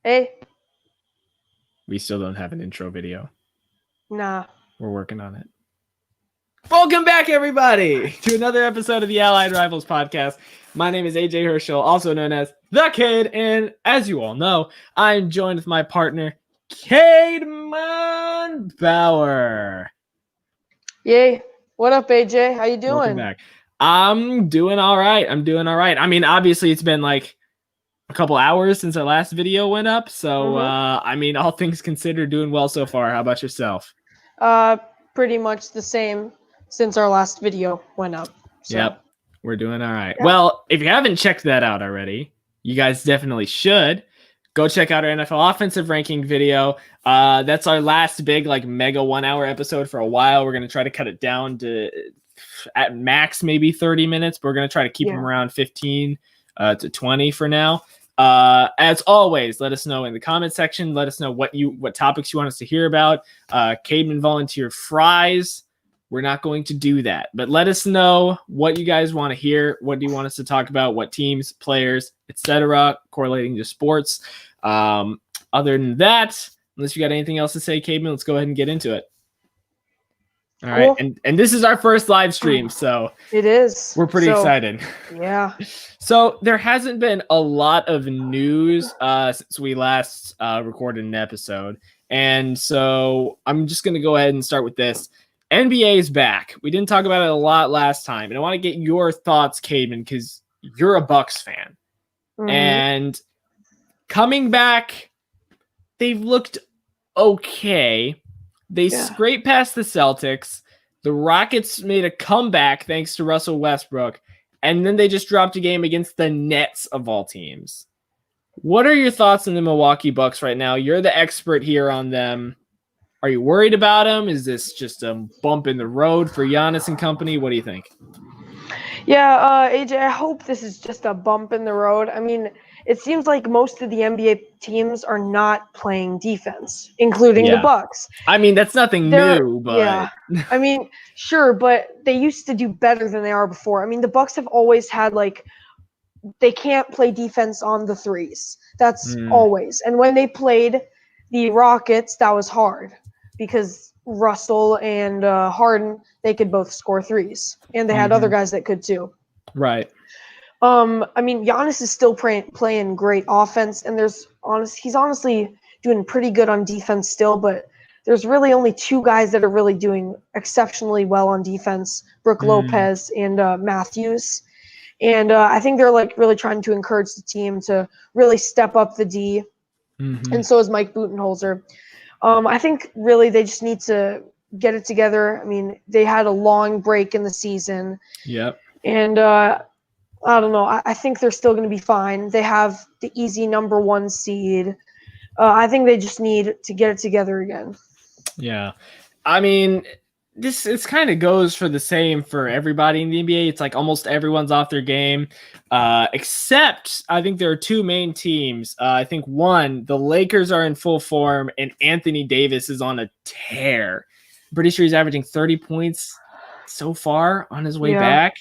Hey. We still don't have an intro video. Nah. We're working on it. Welcome back, everybody, to another episode of the Allied Rivals podcast. My name is AJ Herschel, also known as The Kid, and as you all know, I'm joined with my partner, Cademan Bauer. Yay. What up, AJ? How you doing? Welcome back. I'm doing all right. I mean, obviously, it's been like a couple hours since our last video went up, so I mean, all things considered, doing well so far. How about yourself? Pretty much the same since our last video went up. So. Yep, we're doing all right. Yeah. Well, if you haven't checked that out already, you guys definitely should. Go check out our NFL offensive ranking video. That's our last big mega 1 hour episode for a while. We're going to try to cut it down to at max maybe 30 minutes, but we're going to try to keep them around 15 to 20 for now. As always, let us know in the comment section. Let us know what topics you want us to hear about. Cademan volunteered fries. We're not going to do that, but let us know what you guys want to hear. What do you want us to talk about? What teams, players, etc., correlating to sports. Other than that, unless you got anything else to say, Cademan, let's go ahead and get into it. All right, and this is our first live stream, so it is. We're pretty excited. Yeah. So there hasn't been a lot of news since we last recorded an episode, and so I'm just going to go ahead and start with this. NBA is back. We didn't talk about it a lot last time, and I want to get your thoughts, Cademan, because you're a Bucks fan, and coming back, they've looked okay. They scraped past the Celtics. The Rockets made a comeback thanks to Russell Westbrook. And then they just dropped a game against the Nets of all teams. What are your thoughts on the Milwaukee Bucks right now? You're the expert here on them. Are you worried about them? Is this just a bump in the road for Giannis and company? What do you think? Yeah, AJ, I hope this is just a bump in the road. I mean, it seems like most of the NBA teams are not playing defense, including the Bucks. I mean, that's nothing new, but yeah. I mean, sure, but they used to do better than they are before. I mean, the Bucks have always had they can't play defense on the threes. That's always. And when they played the Rockets, that was hard because Russell and Harden, they could both score threes, and they had other guys that could too. Right. I mean, Giannis is still playing great offense, and he's honestly doing pretty good on defense still, but there's really only two guys that are really doing exceptionally well on defense, Brook Lopez and Matthews. And I think they're really trying to encourage the team to really step up the D, and so is Mike Budenholzer. I think really they just need to get it together. I mean, they had a long break in the season. Yep. And I don't know. I think they're still going to be fine. They have the easy number 1 seed. I think they just need to get it together again. Yeah. I mean, it kind of goes for the same for everybody in the NBA. It's like almost everyone's off their game, except I think there are two main teams. I think one, the Lakers are in full form, and Anthony Davis is on a tear. I'm pretty sure he's averaging 30 points so far on his way back.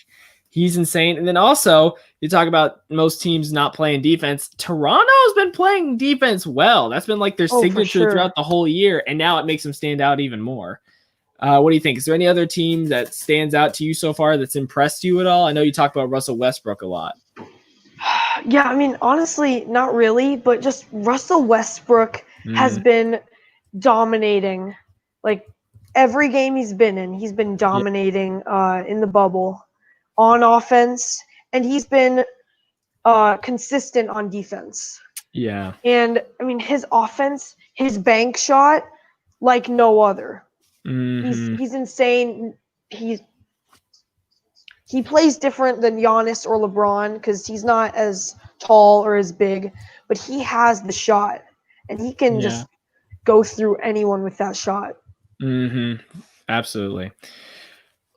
He's insane. And then also, you talk about most teams not playing defense. Toronto's been playing defense well. That's been their signature throughout the whole year, and now it makes them stand out even more. What do you think? Is there any other team that stands out to you so far that's impressed you at all? I know you talk about Russell Westbrook a lot. Yeah, I mean, honestly, not really, but just Russell Westbrook has been dominating. Every game he's been dominating in the bubble on offense, and he's been consistent on defense. Yeah. And, I mean, his offense, his bank shot, like no other. He's insane. He plays different than Giannis or LeBron because he's not as tall or as big, but he has the shot, and he can just go through anyone with that shot. Absolutely.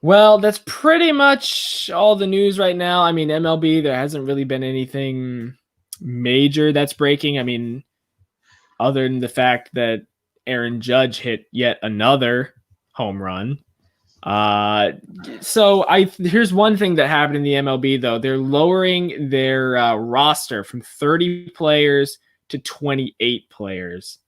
Well, that's pretty much all the news right now. I mean, MLB, there hasn't really been anything major that's breaking. I mean, other than the fact that Aaron Judge hit yet another home run. Here's one thing that happened in the MLB, though. They're lowering their roster from 30 players to 28 players.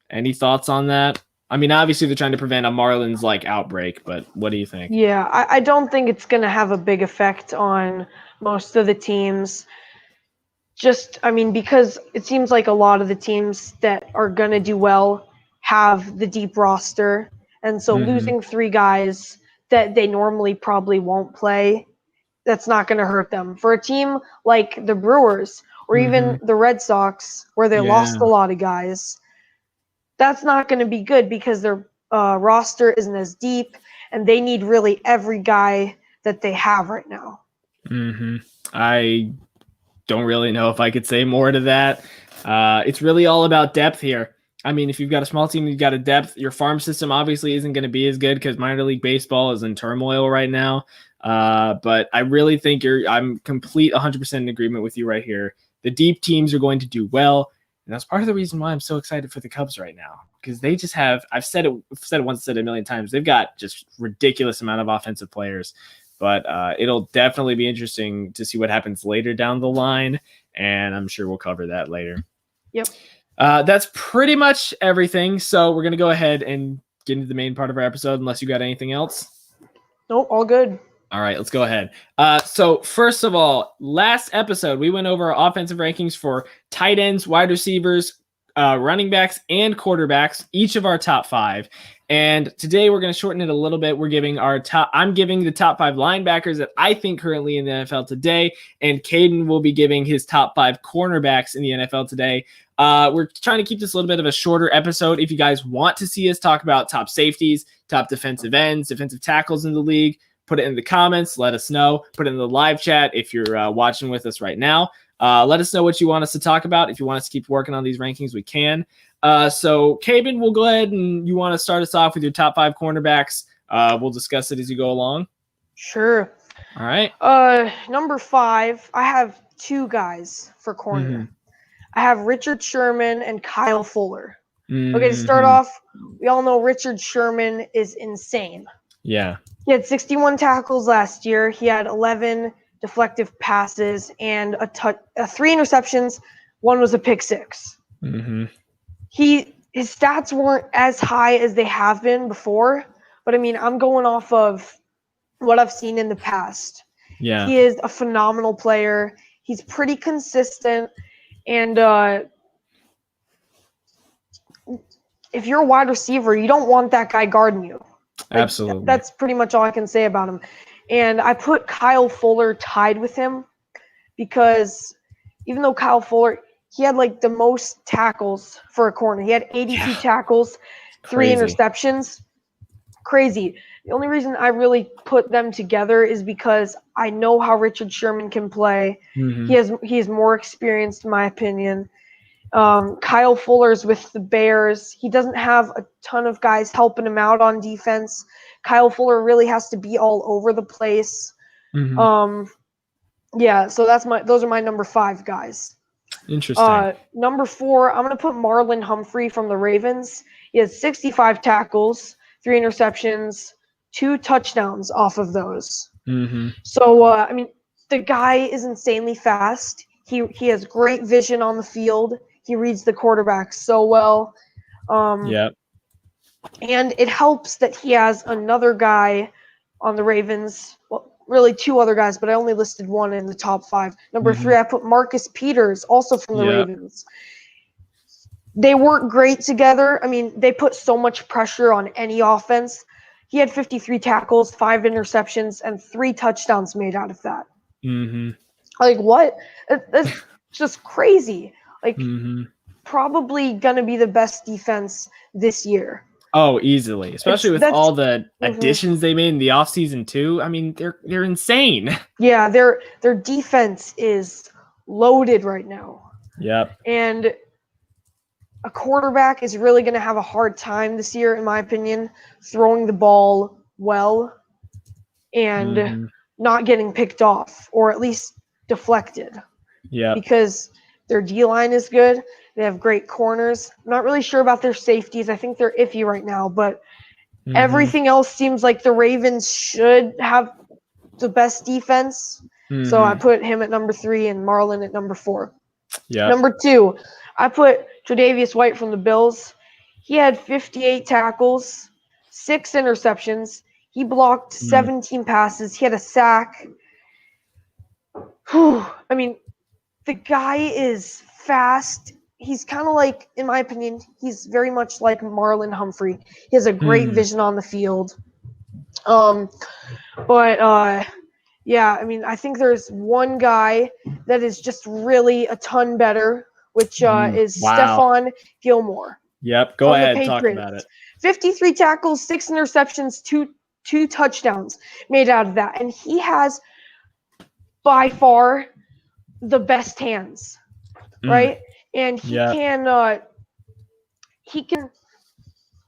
Any thoughts on that? I mean, obviously they're trying to prevent a Marlins like outbreak, but what do you think? Yeah, I don't think it's going to have a big effect on most of the teams. Because it seems like a lot of the teams that are going to do well have the deep roster. And so losing 3 guys that they normally probably won't play, that's not going to hurt them. For a team like the Brewers or even the Red Sox, where they lost a lot of guys, that's not going to be good because their roster isn't as deep, and they need really every guy that they have right now. I don't really know if I could say more to that. It's really all about depth here. I mean, if you've got a small team, you've got a depth. Your farm system obviously isn't going to be as good because minor league baseball is in turmoil right now. But I really think I'm complete 100% in agreement with you right here. The deep teams are going to do well. And that's part of the reason why I'm so excited for the Cubs right now, because they just have, I've said it once, said it a million times. They've got just ridiculous amount of offensive players, but it'll definitely be interesting to see what happens later down the line. And I'm sure we'll cover that later. Yep. That's pretty much everything. So we're going to go ahead and get into the main part of our episode, unless you got anything else. Nope, all good. All right, let's go ahead. So first of all, last episode, we went over our offensive rankings for tight ends, wide receivers, running backs, and quarterbacks, each of our top 5. And today we're going to shorten it a little bit. I'm giving the top 5 linebackers that I think currently in the NFL today, and Caden will be giving his top 5 cornerbacks in the NFL today. We're trying to keep this a little bit of a shorter episode. If you guys want to see us talk about top safeties, top defensive ends, defensive tackles in the league, put it in the comments. Let us know. Put it in the live chat if you're watching with us right now. Let us know what you want us to talk about. If you want us to keep working on these rankings, we can. So, Caden, we'll go ahead and you want to start us off with your top 5 cornerbacks. We'll discuss it as you go along. Sure. All right. Number 5, I have 2 guys for corner. I have Richard Sherman and Kyle Fuller. Okay, to start off, we all know Richard Sherman is insane. Yeah. He had 61 tackles last year. He had 11 deflective passes and 3 interceptions. 1 was a pick 6. His stats weren't as high as they have been before, but I mean, I'm going off of what I've seen in the past. Yeah. He is a phenomenal player. He's pretty consistent, and if you're a wide receiver, you don't want that guy guarding you. Absolutely. That's pretty much all I can say about him. And I put Kyle Fuller tied with him because even though Kyle Fuller, he had like the most tackles for a corner. He had 82 tackles, 3 interceptions. Crazy. The only reason I really put them together is because I know how Richard Sherman can play. He is more experienced, in my opinion. Kyle Fuller's with the Bears. He doesn't have a ton of guys helping him out on defense. Kyle Fuller really has to be all over the place. Yeah, so those are my number 5 guys. Interesting. Number 4, I'm going to put Marlon Humphrey from the Ravens. He has 65 tackles, 3 interceptions, 2 touchdowns off of those. So, I mean, the guy is insanely fast. He has great vision on the field. He reads the quarterback so well. And it helps that he has another guy on the Ravens. Well, really 2 other guys, but I only listed 1 in the top 5. Number 3, I put Marcus Peters, also from the Ravens. They work great together. I mean, they put so much pressure on any offense. He had 53 tackles, 5 interceptions, and 3 touchdowns made out of that. Like, what? That's just crazy. Like, probably going to be the best defense this year. Oh, easily. Especially with all the additions they made in the offseason, too. I mean, they're insane. Yeah, their defense is loaded right now. And a quarterback is really going to have a hard time this year, in my opinion, throwing the ball well and not getting picked off, or at least deflected. Because their D-line is good. They have great corners. I'm not really sure about their safeties. I think they're iffy right now, but everything else seems like the Ravens should have the best defense. So I put him at number 3 and Marlon at number 4. Yeah. Number 2, I put Tre'Davious White from the Bills. He had 58 tackles, 6 interceptions. He blocked 17 passes. He had a sack. I mean, the guy is fast. He's kind of like, in my opinion, he's very much like Marlon Humphrey. He has a great vision on the field. Yeah, I mean, I think there's one guy that is just really a ton better, which is Stephon Gilmore. Yep, go ahead, talk about it. 53 tackles, 6 interceptions, two touchdowns made out of that. And he has by far the best hands, right? And he can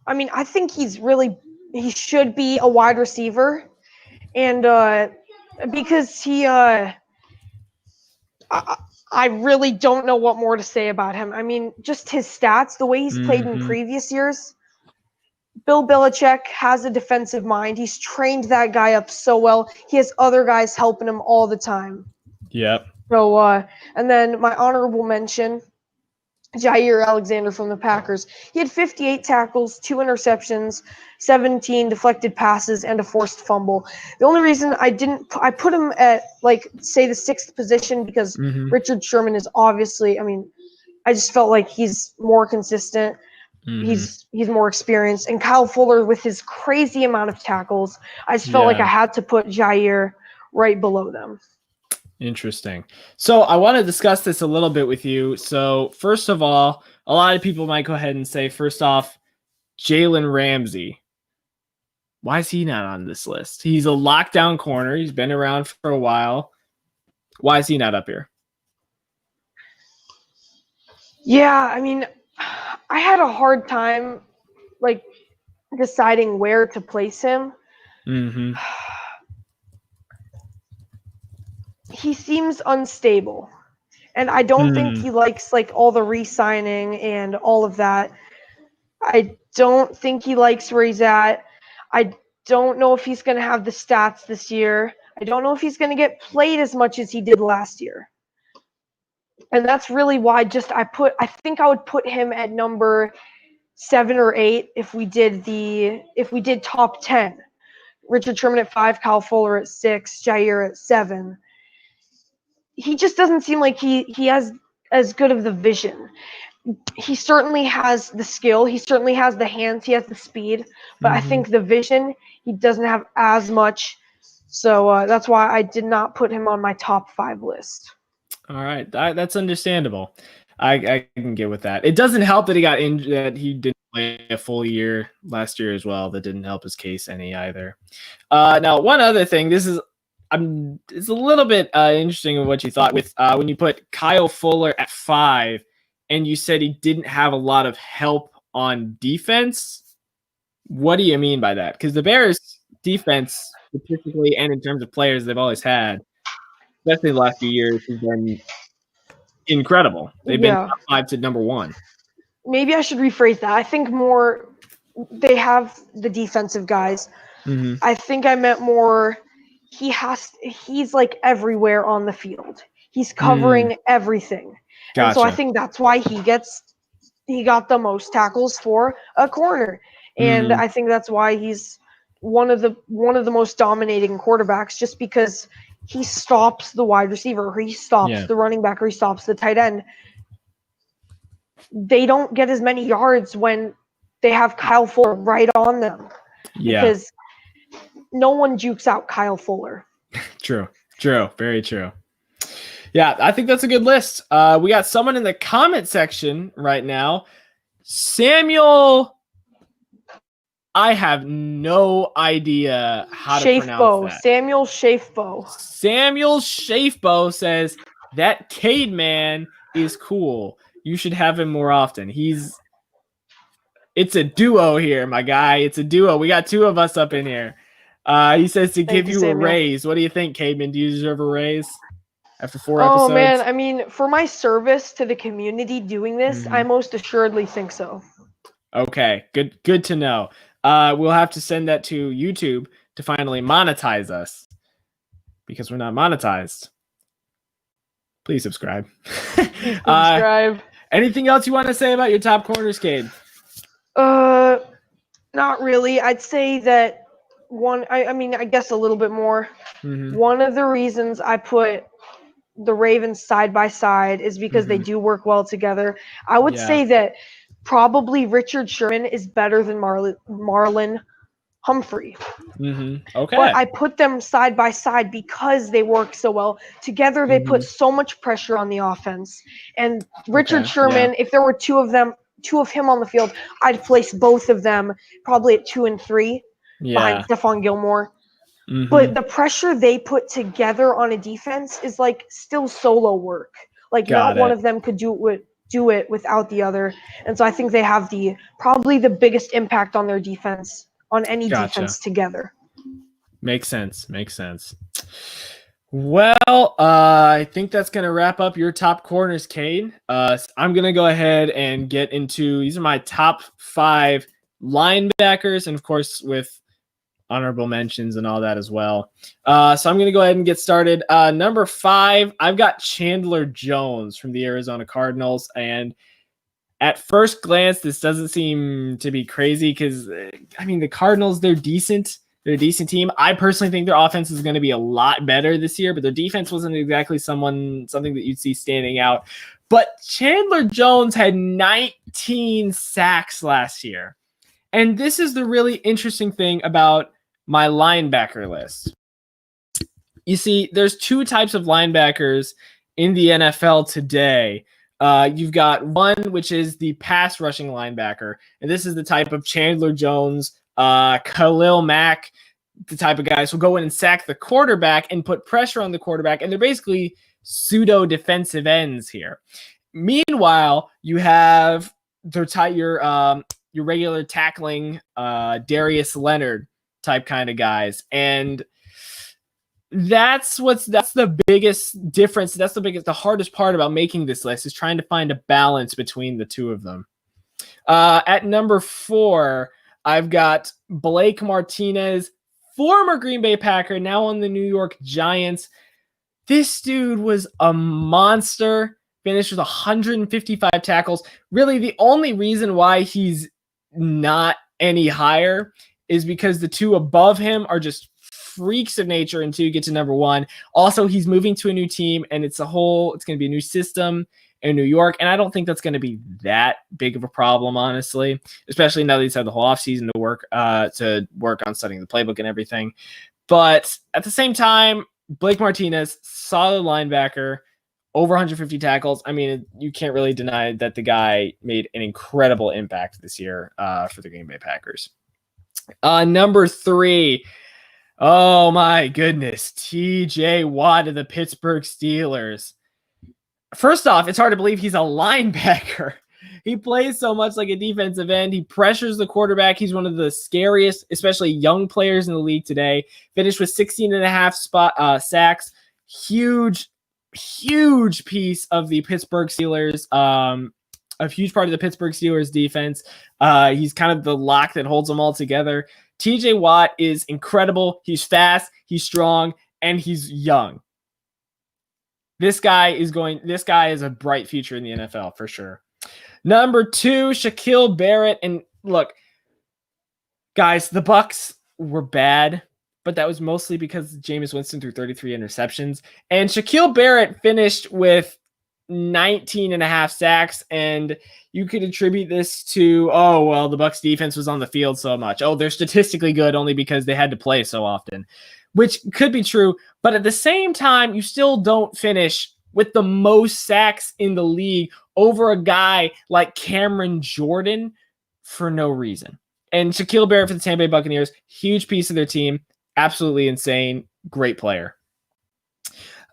I mean, I think he should be a wide receiver. And because I really don't know what more to say about him. I mean, just his stats, the way he's played in previous years. Bill Belichick has a defensive mind. He's trained that guy up so well. He has other guys helping him all the time. Yep. So, and then my honorable mention, Jair Alexander from the Packers. He had 58 tackles, 2 interceptions, 17 deflected passes, and a forced fumble. The only reason I put him at, like, say the 6th position because Richard Sherman is obviously, I mean, I just felt like he's more consistent. He's more experienced. And Kyle Fuller with his crazy amount of tackles, I just felt like I had to put Jair right below them. Interesting. So I want to discuss this a little bit with you. So first of all, a lot of people might go ahead and say, first off, Jalen Ramsey. Why is he not on this list? He's a lockdown corner. He's been around for a while. Why is he not up here? Yeah, I mean, I had a hard time, like, deciding where to place him. He seems unstable, and I don't think he likes, like, all the re-signing and all of that. I don't think he likes where he's at. I don't know if he's going to have the stats this year. I don't know if he's going to get played as much as he did last year. And that's really why I think I would put him at number 7 or 8 if we did top 10. Richard Sherman at 5, Kyle Fuller at 6, Jair at 7. He just doesn't seem like he has as good of the vision. He certainly has the skill. He certainly has the hands. He has the speed. But I think the vision, he doesn't have as much. So that's why I did not put him on my top 5 list. All right. That's understandable. I can get with that. It doesn't help that he got injured, that he didn't play a full year last year as well. That didn't help his case any either. Now, one other thing, it's a little bit interesting of what you thought with when you put Kyle Fuller at 5 and you said he didn't have a lot of help on defense. What do you mean by that? Because the Bears defense, statistically and in terms of players they've always had, especially the last few years, has been incredible. They've been top 5 to number 1. Maybe I should rephrase that. I think more they have the defensive guys. I think I meant more he's like everywhere on the field. He's covering everything. Gotcha. And so I think that's why he got the most tackles for a corner. And I think that's why he's one of the most dominating quarterbacks, just because he stops the wide receiver, or he stops the running back, or he stops the tight end. They don't get as many yards when they have Kyle Fuller right on them. Because no one jukes out Kyle Fuller. True. Very true. Yeah, I think that's a good list. We got someone in the comment section right now. Samuel, I have no idea how to pronounce that. Samuel Shafbo. Samuel Shafbo says, that Cade man is cool. You should have him more often. It's a duo here, my guy. It's a duo. We got 2 of us up in here. He says to give you a raise. What do you think, Cademan? Do you deserve a raise after 4 episodes? Oh, man. I mean, for my service to the community doing this, I most assuredly think so. Okay. Good to know. We'll have to send that to YouTube to finally monetize us, because we're not monetized. Please subscribe. Subscribe. Anything else you want to say about your top corners, Cade? Not really. I'd say that I guess a little bit more. Mm-hmm. One of the reasons I put the Ravens side by side is because they do work well together. I would say that probably Richard Sherman is better than Marlon Humphrey. Okay. But I put them side by side because they work so well together. They put so much pressure on the offense. And Richard Sherman, if there were two of him on the field, I'd place both of them probably at 2 and 3 behind Stephon Gilmore. But the pressure they put together on a defense is like still solo work. Like not one of them could do it without the other. And so I think they have probably the biggest impact on their defense, on any defense together. Makes sense. Well, I think that's going to wrap up your top corners, Cade. I'm going to go ahead and get into, these are my top 5 linebackers, and of course with honorable mentions and all that as well. So I'm going to go ahead and get started. Number 5, I've got Chandler Jones from the Arizona Cardinals. And at first glance, this doesn't seem to be crazy because, the Cardinals, they're decent. They're a decent team. I personally think their offense is going to be a lot better this year, but their defense wasn't exactly something that you'd see standing out. But Chandler Jones had 19 sacks last year. And this is the really interesting thing about my linebacker list. You see, there's 2 types of linebackers in the NFL today. You've got one, which is the pass rushing linebacker. And this is the type of Chandler Jones, Khalil Mack, the type of guys who go in and sack the quarterback and put pressure on the quarterback. And they're basically pseudo defensive ends here. Meanwhile, you have your regular tackling Darius Leonard type kind of guys. And that's the biggest difference. That's the hardest part about making this list is trying to find a balance between the two of them. At number 4, I've got Blake Martinez, former Green Bay Packer, now on the New York Giants. This dude was a monster, finished with 155 tackles. Really, the only reason why he's not any higher is because the 2 above him are just freaks of nature until you get to number 1. Also, he's moving to a new team, and it's going to be a new system in New York, and I don't think that's going to be that big of a problem, honestly, especially now that he's had the whole offseason to work on studying the playbook and everything. But at the same time, Blake Martinez, solid linebacker, over 150 tackles. You can't really deny that the guy made an incredible impact this year for the Green Bay Packers. Number 3, oh my goodness, TJ Watt of the Pittsburgh Steelers. First off, it's hard to believe he's a linebacker. He plays so much like a defensive end. He pressures the quarterback. He's one of the scariest, especially young players in the league today. Finished with 16 and a half sacks. Huge piece of the Pittsburgh Steelers. A huge part of the Pittsburgh Steelers defense. He's kind of the lock that holds them all together. TJ Watt is incredible. He's fast, he's strong, and he's young. This guy is a bright future in the NFL for sure. Number 2, Shaquill Barrett. And look, guys, the Bucs were bad, but that was mostly because Jameis Winston threw 33 interceptions. And Shaquill Barrett finished with 19 and a half sacks, and you could attribute this to, the Bucs defense was on the field so much. They're statistically good only because they had to play so often, which could be true. But at the same time, you still don't finish with the most sacks in the league over a guy like Cameron Jordan for no reason. And Shaquill Barrett for the Tampa Bay Buccaneers, huge piece of their team, absolutely insane, great player.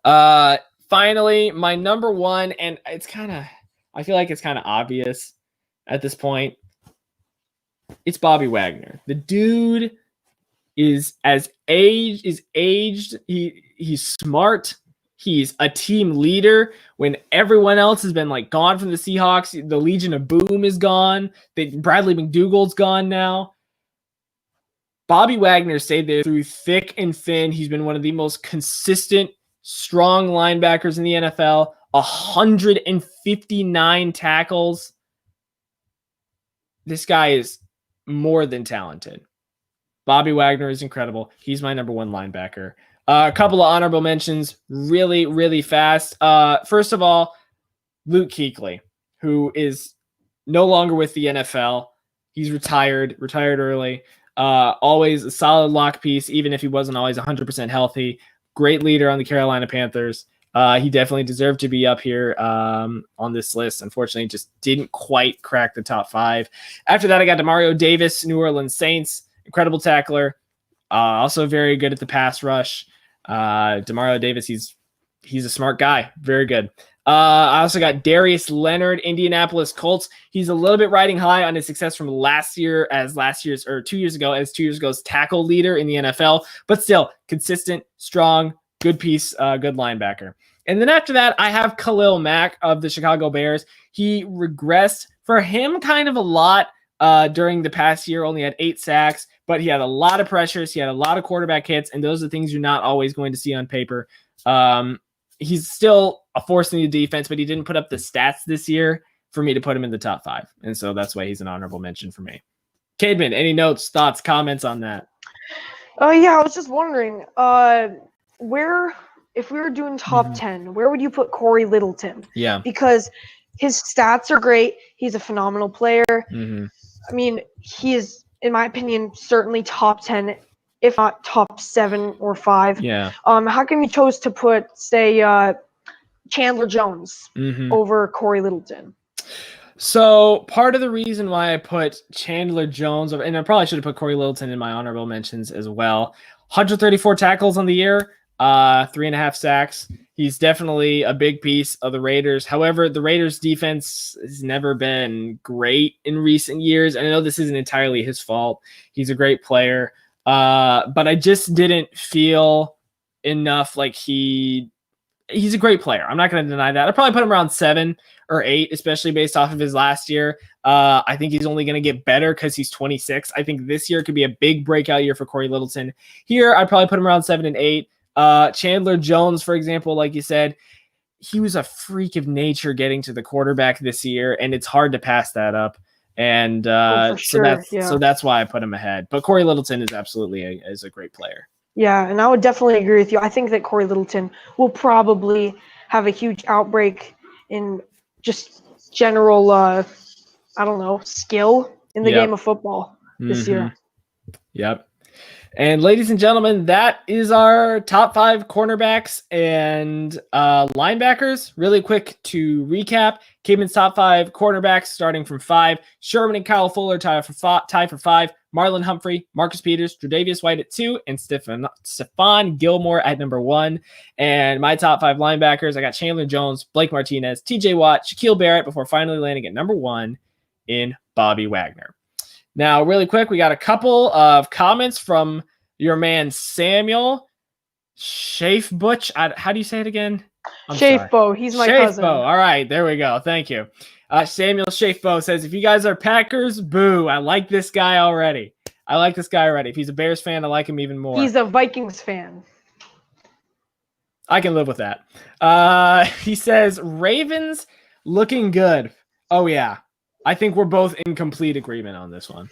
Finally, my number 1, and I feel like it's kind of obvious at this point. It's Bobby Wagner. The dude is aged. He's smart. He's a team leader when everyone else has been gone from the Seahawks. The Legion of Boom is gone. Bradley McDougald's gone now. Bobby Wagner stayed there through thick and thin. He's been one of the most consistent, strong linebackers in the NFL 159 tackles. This guy is more than talented. Bobby Wagner is incredible. He's my number one linebacker. A couple of honorable mentions really, really fast. First of all, Luke Kuechly, who is no longer with the NFL. He's retired early. Always a solid lock piece, even if he wasn't always 100% healthy. Great leader on the Carolina Panthers. He definitely deserved to be up here on this list. Unfortunately, just didn't quite crack the top 5. After that, I got Demario Davis, New Orleans Saints. Incredible tackler. Also very good at the pass rush. Demario Davis, he's a smart guy. Very good. I also got Darius Leonard, Indianapolis Colts. He's a little bit riding high on his success from 2 years ago's tackle leader in the NFL, but still consistent, strong, good piece, good linebacker. And then after that, I have Khalil Mack of the Chicago Bears. He regressed for him kind of a lot during the past year, only had 8 sacks, but he had a lot of pressures. He had a lot of quarterback hits, and those are things you're not always going to see on paper. He's still a force in the defense, but he didn't put up the stats this year for me to put him in the top 5. And so that's why he's an honorable mention for me. Cademan, any notes, thoughts, comments on that? Yeah, I was just wondering, where, if we were doing top 10, where would you put Corey Littleton? Yeah. Because his stats are great. He's a phenomenal player. I mean, he is, in my opinion, certainly top 10, if not top 7 or 5. Yeah. How come you chose to put, say, Chandler Jones over Corey Littleton? So part of the reason why I put Chandler Jones, and I probably should have put Corey Littleton in my honorable mentions as well. 134 tackles on the year, 3.5 sacks. He's definitely a big piece of the Raiders. However, the Raiders defense has never been great in recent years. And I know this isn't entirely his fault. He's a great player. But I just didn't feel enough like he's a great player. I'm not going to deny that. I'd probably put him around 7 or 8, especially based off of his last year. I think he's only going to get better because he's 26. I think this year could be a big breakout year for Corey Littleton. Here, I'd probably put him around 7 and 8. Chandler Jones, for example, like you said, he was a freak of nature getting to the quarterback this year, and it's hard to pass that up. And so that's why I put him ahead. But Corey Littleton is absolutely is a great player. Yeah, and I would definitely agree with you. I think that Corey Littleton will probably have a huge outbreak in just general, skill in the game of football this year. Yep. And ladies and gentlemen, that is our top 5 cornerbacks and linebackers. Really quick to recap, Cademan's top 5 cornerbacks starting from 5. Sherman and Kyle Fuller tie for 5. Marlon Humphrey, Marcus Peters, Tre'Davious White at 2, and Stephon Gilmore at number 1. And my top 5 linebackers, I got Chandler Jones, Blake Martinez, TJ Watt, Shaquill Barrett, before finally landing at number 1 in Bobby Wagner. Now, really quick, we got a couple of comments from your man Samuel Shafebutch. How do you say it again? Shafebo. He's my cousin. All right, there we go. Thank you. Samuel Shafebo says, if you guys are Packers, boo. I like this guy already. If he's a Bears fan, I like him even more. He's a Vikings fan. I can live with that. He says, Ravens looking good. Oh, yeah. I think we're both in complete agreement on this one.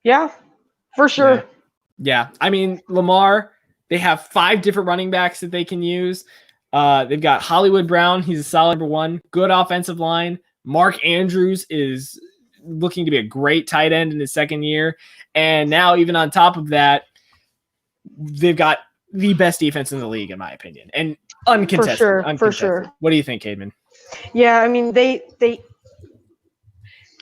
Yeah, for sure. Yeah. I mean, Lamar, they have 5 different running backs that they can use. They've got Hollywood Brown. He's a solid number 1. Good offensive line. Mark Andrews is looking to be a great tight end in his second year. And now, even on top of that, they've got the best defense in the league, in my opinion. And uncontested. For sure. What do you think, Cademan? Yeah, I mean, they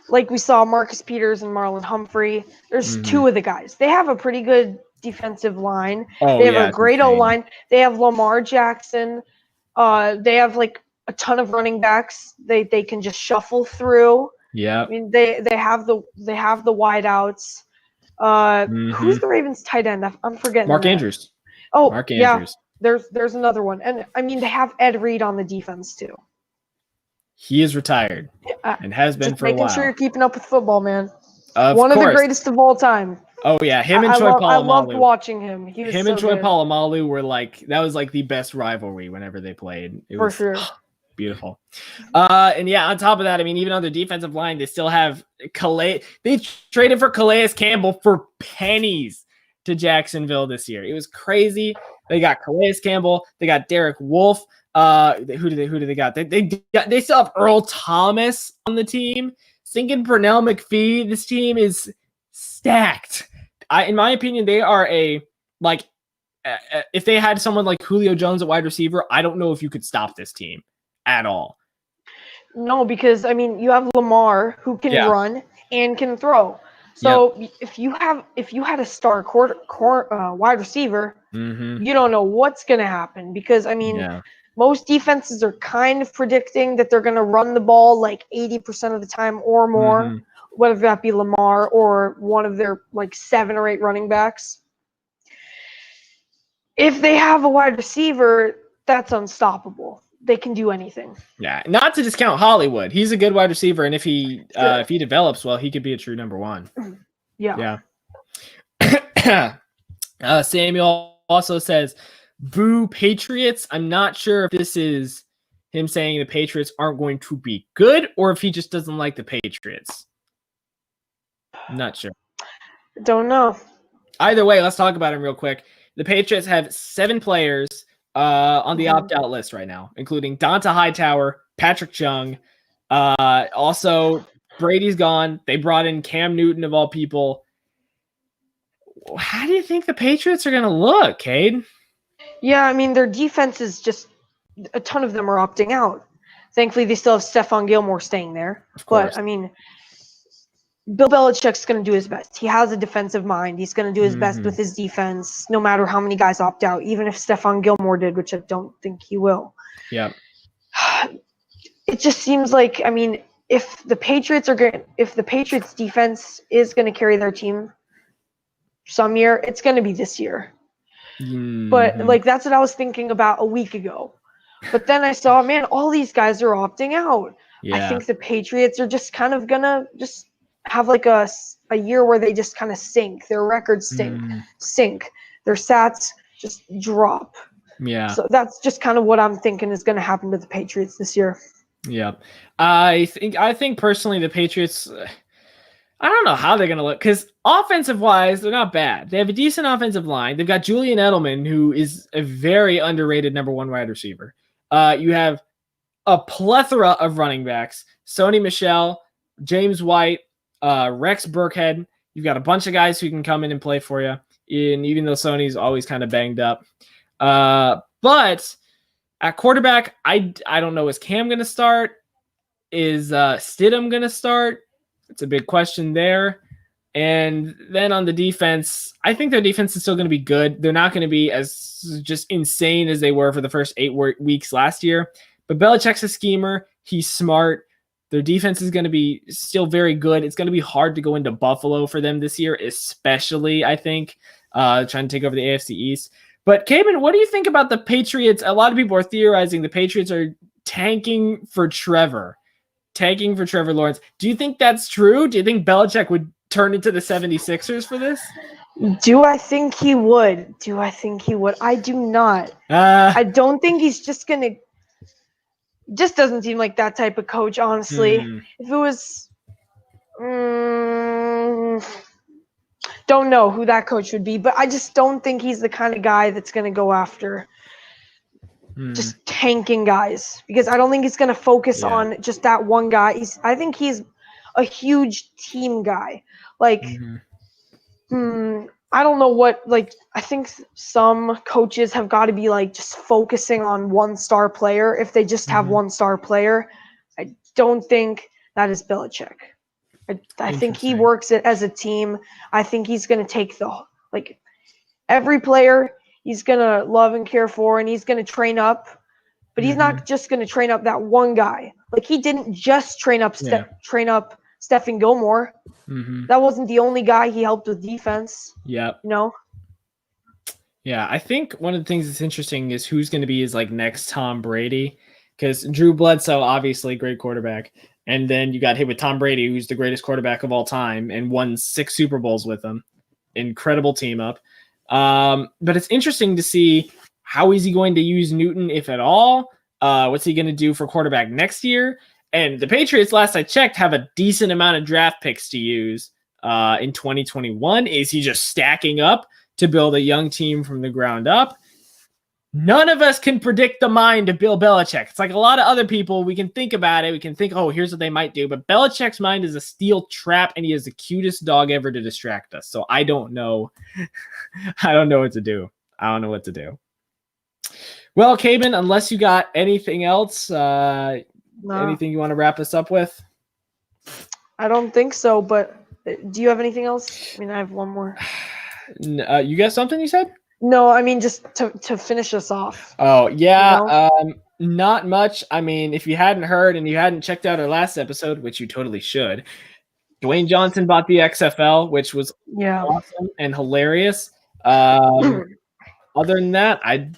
like we saw Marcus Peters and Marlon Humphrey. There's 2 of the guys. They have a pretty good defensive line. They have a great O-line. They have Lamar Jackson. They have like a ton of running backs. They can just shuffle through. Yeah. I mean, they have the wideouts. Who's the Ravens tight end? I'm forgetting. Mark Andrews. Oh, Mark Andrews. Yeah. There's another one. And I mean, they have Ed Reed on the defense too. He is retired and has been for a while. Making sure you're keeping up with football, man. Of One course. of the greatest of all time. Oh yeah, him and I Troy I loved Polamalu. watching him. He was Him so and Troy good. Polamalu were that was the best rivalry whenever they played. It For was sure. beautiful. And yeah, on top of that, I mean, even on their defensive line, they still have Calais. They traded for Calais Campbell for pennies to Jacksonville this year. It was crazy. They got Calais Campbell. They got Derek Wolfe. Who do they got? They still have Earl Thomas on the team. Thinking Pernell McPhee. This team is stacked. In my opinion, they are if they had someone like Julio Jones at wide receiver, I don't know if you could stop this team at all. No, because I mean, you have Lamar who can run and can throw. So if you had a star wide receiver, you don't know what's going to happen because I mean, most defenses are kind of predicting that they're going to run the ball like 80% of the time or more, whether that be Lamar or one of their 7 or 8 running backs. If they have a wide receiver, that's unstoppable. They can do anything. Yeah, not to discount Hollywood. He's a good wide receiver, and if he develops well, he could be a true number 1. Yeah. Samuel also says, "Boo Patriots." I'm not sure if this is him saying the Patriots aren't going to be good, or if he just doesn't like the Patriots. I'm not sure. Don't know. Either way, let's talk about him real quick. The Patriots have 7 players on the opt-out list right now, including Donta Hightower, Patrick Chung. Also, Brady's gone. They brought in Cam Newton of all people. How do you think the Patriots are going to look, Cade? Yeah, I mean, their defense is just a ton of them are opting out. Thankfully, they still have Stephon Gilmore staying there. Of course. But, I mean, Bill Belichick's going to do his best. He has a defensive mind. He's going to do his best with his defense, no matter how many guys opt out, even if Stephon Gilmore did, which I don't think he will. Yeah. It just seems like, I mean, if the Patriots defense is going to carry their team some year, it's going to be this year. But that's what I was thinking about a week ago. But then I saw, man, all these guys are opting out. Yeah. I think the Patriots are just kind of going to just have a year where they just kind of sink. Their records sink. Their stats just drop. Yeah. So that's just kind of what I'm thinking is going to happen to the Patriots this year. Yeah. I think personally the Patriots, I don't know how they're going to look because offensive-wise, they're not bad. They have a decent offensive line. They've got Julian Edelman, who is a very underrated number 1 wide receiver. You have a plethora of running backs. Sony Michel, James White, Rex Burkhead. You've got a bunch of guys who can come in and play for you, and even though Sony's always kind of banged up. But at quarterback, I don't know. Is Cam going to start? Is Stidham going to start? It's a big question there. And then on the defense, I think their defense is still going to be good. They're not going to be as just insane as they were for the first 8 weeks last year. But Belichick's a schemer. He's smart. Their defense is going to be still very good. It's going to be hard to go into Buffalo for them this year, especially, I think, trying to take over the AFC East. But, Caben, what do you think about the Patriots? A lot of people are theorizing the Patriots are tanking for Trevor Lawrence. Do you think that's true? Do you think Belichick would turn into the 76ers for this? Do I think he would? I do not. I don't think he's just going to – just doesn't seem like that type of coach, honestly. If it was don't know who that coach would be, but I just don't think he's the kind of guy that's going to go after just tanking guys because I don't think he's going to focus on just that one guy. I think he's a huge team guy. I don't know what, I think some coaches have got to be just focusing on one star player. If they just have one star player, I don't think that is Belichick. I think he works it as a team. I think he's going to take every player he's going to love and care for, and he's going to train up, but he's not just going to train up that one guy. He didn't just train up Stephon Gilmore. That wasn't the only guy he helped with defense. Yeah. Yeah, I think one of the things that's interesting is who's going to be his next Tom Brady, because Drew Bledsoe, obviously great quarterback, and then you got hit with Tom Brady, who's the greatest quarterback of all time and won 6 Super Bowls with him. incredible team up. But it's interesting to see how is he going to use Newton, if at all. What's he going to do for quarterback next year? And the Patriots, last I checked, have a decent amount of draft picks to use in 2021. Is he just stacking up to build a young team from the ground up? None of us can predict the mind of Bill Belichick. It's like a lot of other people. We can think about it. We can think, oh, here's what they might do. But Belichick's mind is a steel trap, and he is the cutest dog ever to distract us. So I don't know. I don't know what to do. Well, Caben, unless you got anything else, anything you want to wrap us up with? I don't think so, but do you have anything else? I mean, I have one more. You got something you said? No, I mean, just to finish us off. Oh, yeah. You know? Not much. I mean, if you hadn't heard and you hadn't checked out our last episode, which you totally should, Dwayne Johnson bought the XFL, which was awesome and hilarious. Other than that, I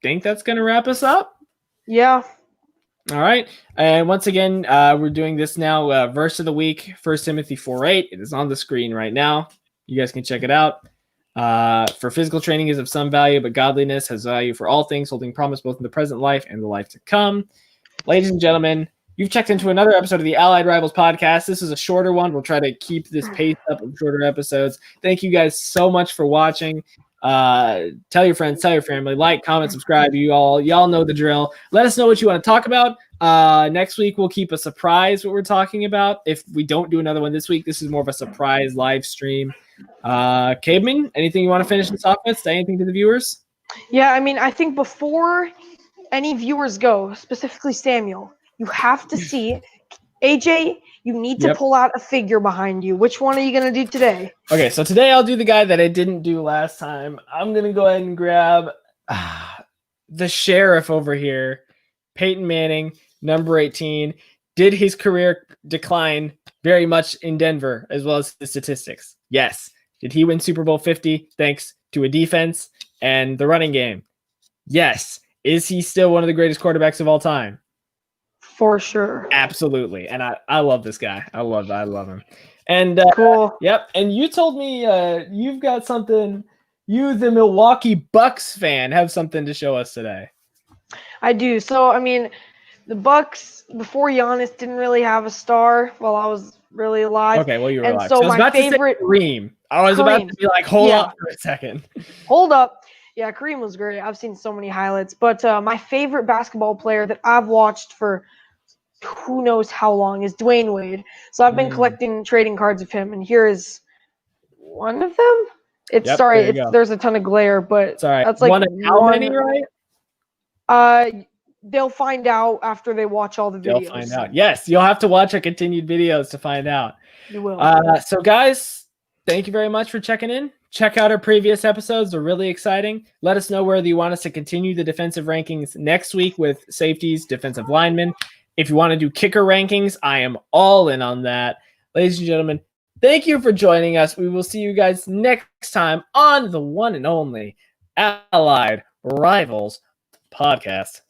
think that's going to wrap us up. Yeah. All right. And once again, we're doing this now. Verse of the week, 1 Timothy 4:8. It is on the screen right now. You guys can check it out. For physical training is of some value, but godliness has value for all things, holding promise both in the present life and the life to come. Ladies and gentlemen, you've checked into another episode of the Allied Rivals podcast. This is a shorter one. We'll try to keep this pace up of shorter episodes. Thank you guys so much for watching. Tell your friends, tell your family, like, comment, subscribe. Y'all know the drill. Let us know what you want to talk about. Next week we'll keep a surprise what we're talking about. If we don't do another one this week, this is more of a surprise live stream. Caveman, anything you want to finish this off with? Say anything to the viewers? Yeah, I mean, I think before any viewers go, specifically Samuel, you have to see AJ. You need to pull out a figure behind you. Which one are you going to do today? Okay, so today I'll do the guy that I didn't do last time. I'm going to go ahead and grab the sheriff over here, Peyton Manning, number 18. Did his career decline very much in Denver, as well as the statistics? Yes. Did he win Super Bowl 50 thanks to a defense and the running game? Yes. Is he still one of the greatest quarterbacks of all time? For sure. Absolutely. And I love this guy. I love him. And cool. Yep. And you told me you've got something. You, the Milwaukee Bucks fan, have something to show us today. I do. So, I mean, the Bucks, before Giannis, didn't really have a star while I was really alive. Okay, well, you were and alive. So, I was my about favorite to say Kareem. I was about to be like, hold up for a second. Hold up. Yeah, Kareem was great. I've seen so many highlights. But my favorite basketball player that I've watched for who knows how long is Dwayne Wade. So I've been collecting trading cards of him, and here is one of them. There's a ton of glare, but that's like one of how many, right? They'll find out after they watch all the videos. They'll find out. Yes, you'll have to watch our continued videos to find out. You will. So guys, thank you very much for checking in. Check out our previous episodes. They're really exciting. Let us know whether you want us to continue the defensive rankings next week with safeties, defensive linemen. If you want to do kicker rankings, I am all in on that. Ladies and gentlemen, thank you for joining us. We will see you guys next time on the one and only Allied Rivals podcast.